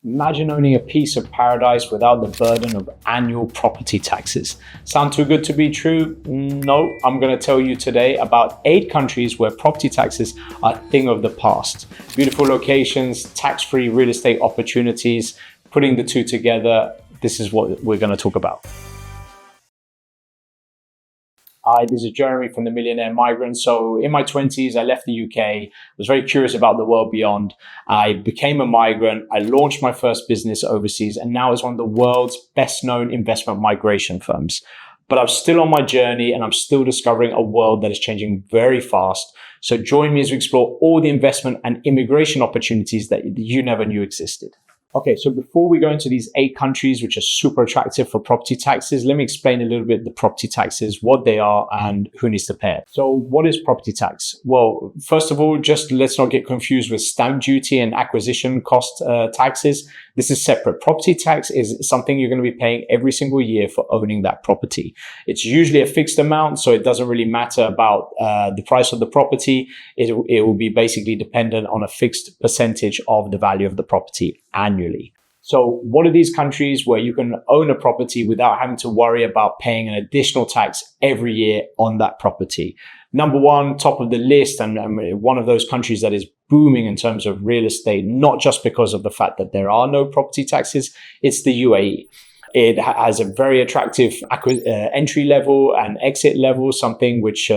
Imagine owning a piece of paradise without the burden of annual property taxes. Sound too good to be true? No, I'm going to tell you today about 8 countries where property taxes are a thing of the past. Beautiful locations, tax-free real estate opportunities, putting the two together, this is what we're going to talk about. Hi, this is Jeremy from the Millionaire Migrant. So in my 20s, I left the UK, was very curious about the world beyond. I became a migrant. I launched my first business overseas, and now it's one of the world's best known investment migration firms. But I'm still on my journey and I'm still discovering a world that is changing very fast. So join me as we explore all the investment and immigration opportunities that you never knew existed. Okay, so before we go into these 8 countries, which are super attractive for property taxes, let me explain a little bit the property taxes, what they are and who needs to pay it. So what is property tax? Well, first of all, just let's not get confused with stamp duty and acquisition cost taxes. This is separate. Property tax is something you're going to be paying every single year for owning that property. It's usually a fixed amount, so it doesn't really matter about the price of the property. It will be basically dependent on a fixed percentage of the value of the property annually. So what are these countries where you can own a property without having to worry about paying an additional tax every year on that property? Number one, top of the list, and one of those countries that is booming in terms of real estate, not just because of the fact that there are no property taxes, it's the UAE. It has a very attractive entry level and exit level, something which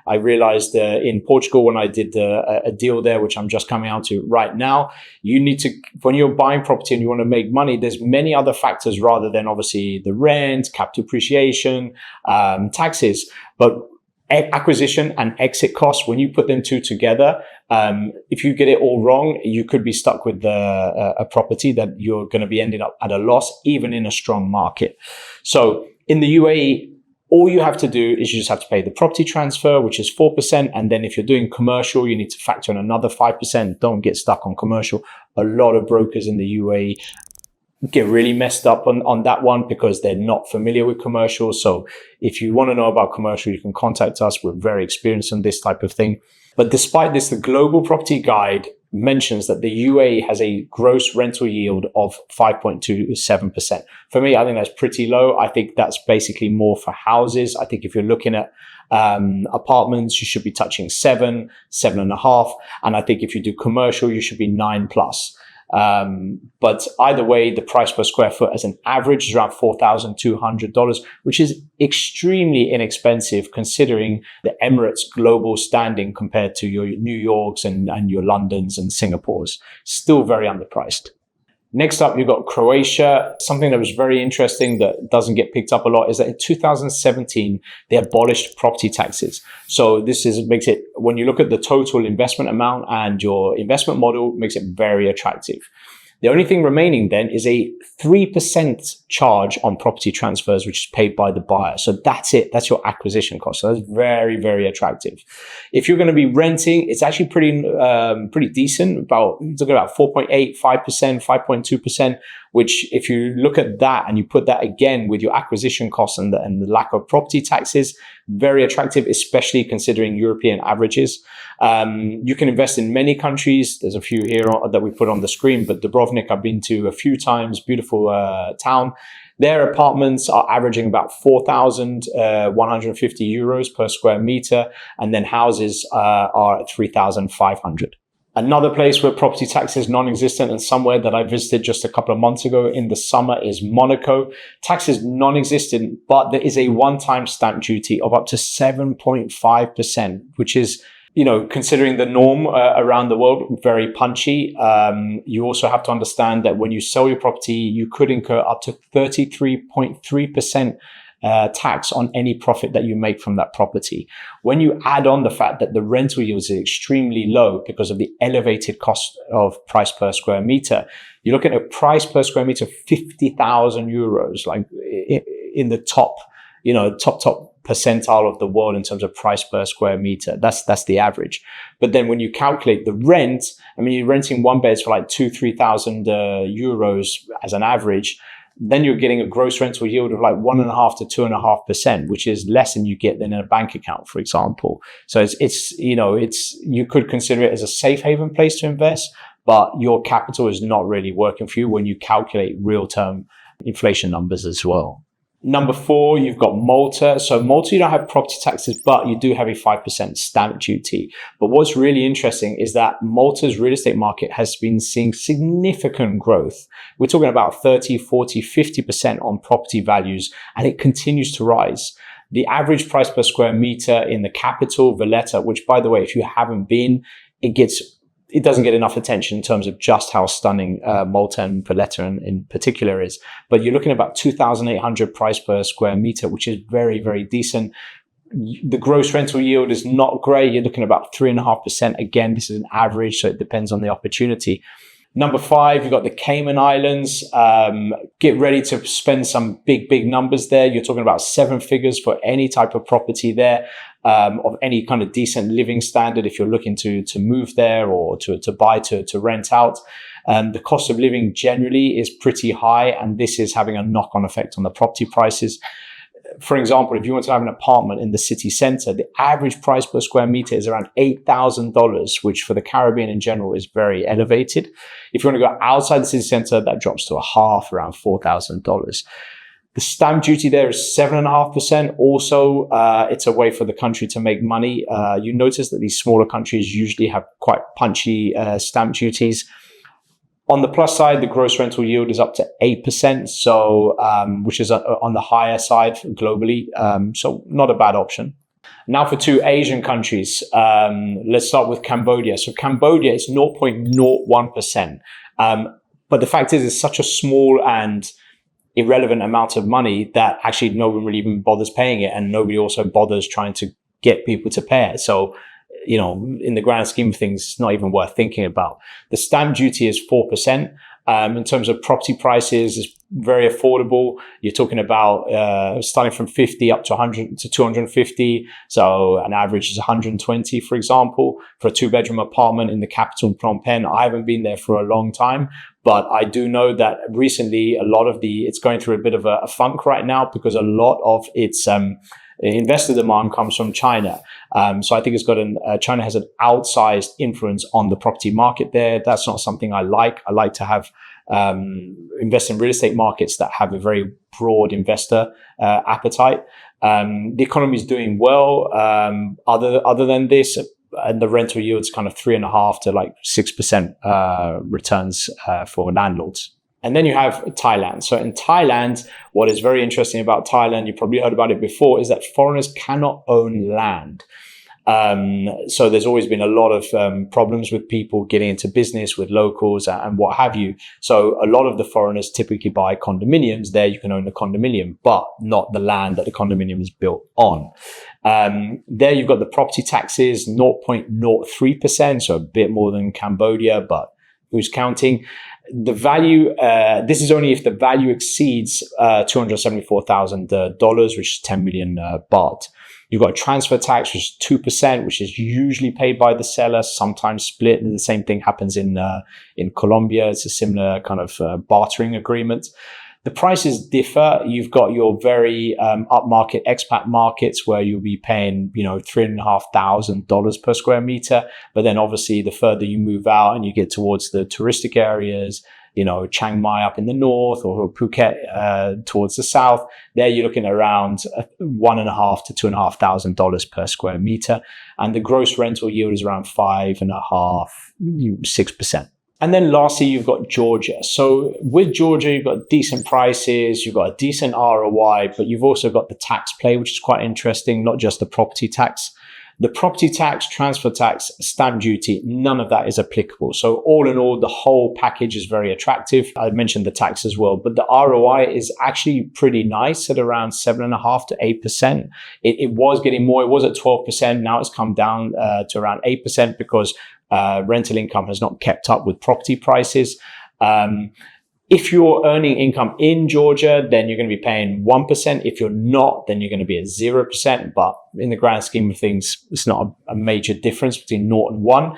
I realized in Portugal when I did a deal there, which I'm just coming out to right now. You need to, when you're buying property and you want to make money, there's many other factors rather than obviously the rent, capital appreciation, taxes. But acquisition and exit costs, when you put them two together, if you get it all wrong, you could be stuck with a property that you're going to be ending up at a loss, even in a strong market. So in the UAE, all you have to do is you just have to pay the property transfer, which is 4%. And then if you're doing commercial, you need to factor in another 5%. Don't get stuck on commercial. A lot of brokers in the UAE get really messed up on that one because they're not familiar with commercial. So if you want to know about commercial, you can contact us. We're very experienced in this type of thing. But despite this, the Global Property Guide mentions that the UAE has a gross rental yield of 5.27%. For me, I think that's pretty low. I think that's basically more for houses. I think if you're looking at apartments, you should be touching 7, 7.5. And I think if you do commercial, you should be 9+. But either way, the price per square foot as an average is around $4,200, which is extremely inexpensive considering the Emirates global standing compared to your New Yorks and your Londons and Singapores. Still very underpriced. Next up, you've got Croatia. Something that was very interesting that doesn't get picked up a lot is that in 2017, they abolished property taxes. So makes it, when you look at the total investment amount and your investment model, makes it very attractive. The only thing remaining then is a 3% charge on property transfers, which is paid by the buyer. So that's it. That's your acquisition cost. So that's very, very attractive. If you're going to be renting, it's actually pretty decent. Talking about 4.8, 5%, 5.2%, which if you look at that and you put that again with your acquisition costs and the lack of property taxes, very attractive, especially considering European averages. You can invest in many countries. There's a few here that we put on the screen, but Dubrovnik I've been to a few times, beautiful town. Their apartments are averaging about 4,150 euros per square meter, and then houses are at 3,500. Another place where property tax is non-existent and somewhere that I visited just a couple of months ago in the summer is Monaco. Tax is non-existent, but there is a one-time stamp duty of up to 7.5%, which is, considering the norm around the world, very punchy. You also have to understand that when you sell your property, you could incur up to 33.3% tax on any profit that you make from that property. When you add on the fact that the rental yields are extremely low because of the elevated cost of price per square meter, you look at a price per square meter of 50,000 euros, like in the top percentile of the world in terms of price per square meter. That's the average. But then when you calculate the rent, you're renting one beds for like 2,000-3,000 euros as an average. Then you're getting a gross rental yield of like 1.5 to 2.5%, which is less than you get than in a bank account, for example. So you could consider it as a safe haven place to invest, but your capital is not really working for you when you calculate real-term inflation numbers as well. Number 4, you've got Malta. So Malta, you don't have property taxes, but you do have a 5% stamp duty. But what's really interesting is that Malta's real estate market has been seeing significant growth. We're talking about 30, 40, 50% on property values, and it continues to rise. The average price per square meter in the capital, Valletta, which, by the way, if you haven't been, it doesn't get enough attention in terms of just how stunning Malta and Valletta in particular is. But you're looking at about 2,800 price per square meter, which is very, very decent. The gross rental yield is not great. You're looking at about 3.5%. Again, this is an average, so it depends on the opportunity. Number 5, you've got the Cayman Islands. Get ready to spend some big numbers there. You're talking about 7 figures for any type of property there, of any kind of decent living standard if you're looking to move there or to buy, to rent out. The cost of living generally is pretty high, and this is having a knock-on effect on the property prices. For example, if you want to have an apartment in the city center, the average price per square meter is around $8,000, which for the Caribbean in general is very elevated. If you want to go outside the city center, that drops to around $4,000. The stamp duty there is 7.5%. Also, it's a way for the country to make money. You notice that these smaller countries usually have quite punchy stamp duties. On the plus side, the gross rental yield is up to 8%, so which is on the higher side globally, so not a bad option. Now for 2 Asian countries, let's start with Cambodia. So Cambodia is 0.01%, but the fact is it's such a small and irrelevant amount of money that actually no one really even bothers paying it, and nobody also bothers trying to get people to pay it. So, you know, in the grand scheme of things, it's not even worth thinking about. The stamp duty is 4%. In terms of property prices, it's very affordable. You're talking about starting from 50 up to 100 to 250. So an average is 120, for example, for a 2-bedroom apartment in the capital, Phnom Penh. I haven't been there for a long time, but I do know that recently it's going through a bit of a funk right now because a lot of its investor demand comes from China. So I think China has an outsized influence on the property market there. That's not something I like. I like to have invest in real estate markets that have a very broad investor appetite. The economy is doing well. Other than this, and the rental yield's kind of 3.5% to like 6% returns for landlords. And then you have Thailand. So in Thailand, what is very interesting about Thailand, you probably heard about it before, is that foreigners cannot own land. So there's always been a lot of problems with people getting into business with locals and what have you. So a lot of the foreigners typically buy condominiums. There you can own a condominium, but not the land that the condominium is built on. There you've got the property taxes, 0.03%, so a bit more than Cambodia, but who's counting? The value, this is only if the value exceeds $274,000, which is 10 million baht. You've got a transfer tax, which is 2%, which is usually paid by the seller, sometimes split. And the same thing happens in Colombia. It's a similar kind of bartering agreement. The prices differ. You've got your very upmarket expat markets where you'll be paying, $3,500 per square meter. But then obviously the further you move out and you get towards the touristic areas, Chiang Mai up in the north or Phuket towards the south, there you're looking around $1,500 to $2,500 per square meter. And the gross rental yield is around 5.5%, 6%. And then lastly, you've got Georgia. So with Georgia, you've got decent prices, you've got a decent ROI, but you've also got the tax play, which is quite interesting, not just the property tax. The property tax, transfer tax, stamp duty, none of that is applicable. So all in all, the whole package is very attractive. I mentioned the tax as well, but the ROI is actually pretty nice at around 7.5% to 8%. It was getting more. It was at 12%. Now it's come down to around 8% because rental income has not kept up with property prices. If you're earning income in Georgia, then you're going to be paying 1%. If you're not, then you're going to be at 0%. But in the grand scheme of things, it's not a major difference between 0 and 1.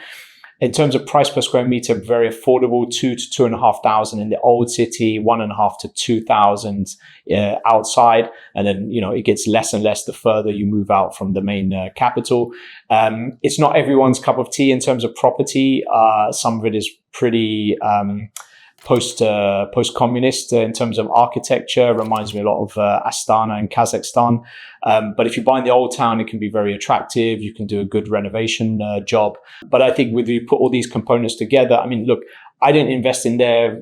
In terms of price per square meter, very affordable, 2,000 to 2,500 in the old city, 1,500 to 2,000 outside. And then, it gets less and less the further you move out from the main capital. It's not everyone's cup of tea in terms of property. Some of it is pretty post-communist in terms of architecture. Reminds me a lot of Astana in Kazakhstan. But if you buy in the old town, it can be very attractive. You can do a good renovation job. But I think when you put all these components together, I mean, look, I didn't invest in there,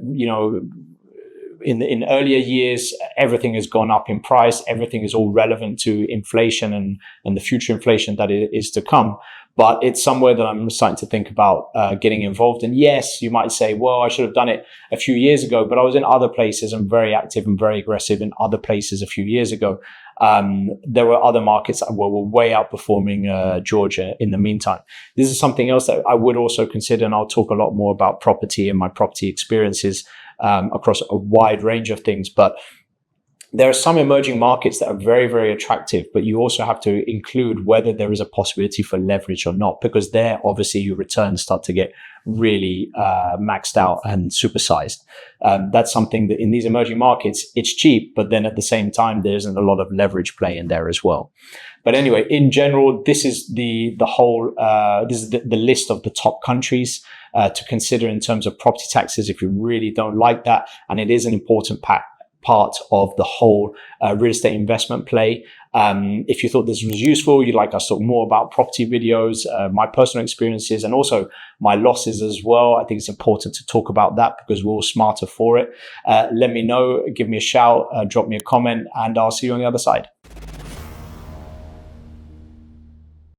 in earlier years. Everything has gone up in price. Everything is all relevant to inflation and the future inflation that is to come. But it's somewhere that I'm starting to think about getting involved. And yes, you might say, well, I should have done it a few years ago, but I was in other places and very active and very aggressive in other places a few years ago. There were other markets that were way outperforming Georgia in the meantime. This is something else that I would also consider, and I'll talk a lot more about property and my property experiences across a wide range of things. But there are some emerging markets that are very, very attractive, but you also have to include whether there is a possibility for leverage or not, because there, obviously, your returns start to get really maxed out and supersized. That's something that in these emerging markets, it's cheap, but then at the same time, there isn't a lot of leverage play in there as well. But anyway, in general, this is the list of the top countries to consider in terms of property taxes if you really don't like that. And it is an important part of the whole real estate investment play. If you thought this was useful, you'd like us to talk more about property videos, my personal experiences, and also my losses as well. I think it's important to talk about that because we're all smarter for it. Let me know, give me a shout, drop me a comment, and I'll see you on the other side.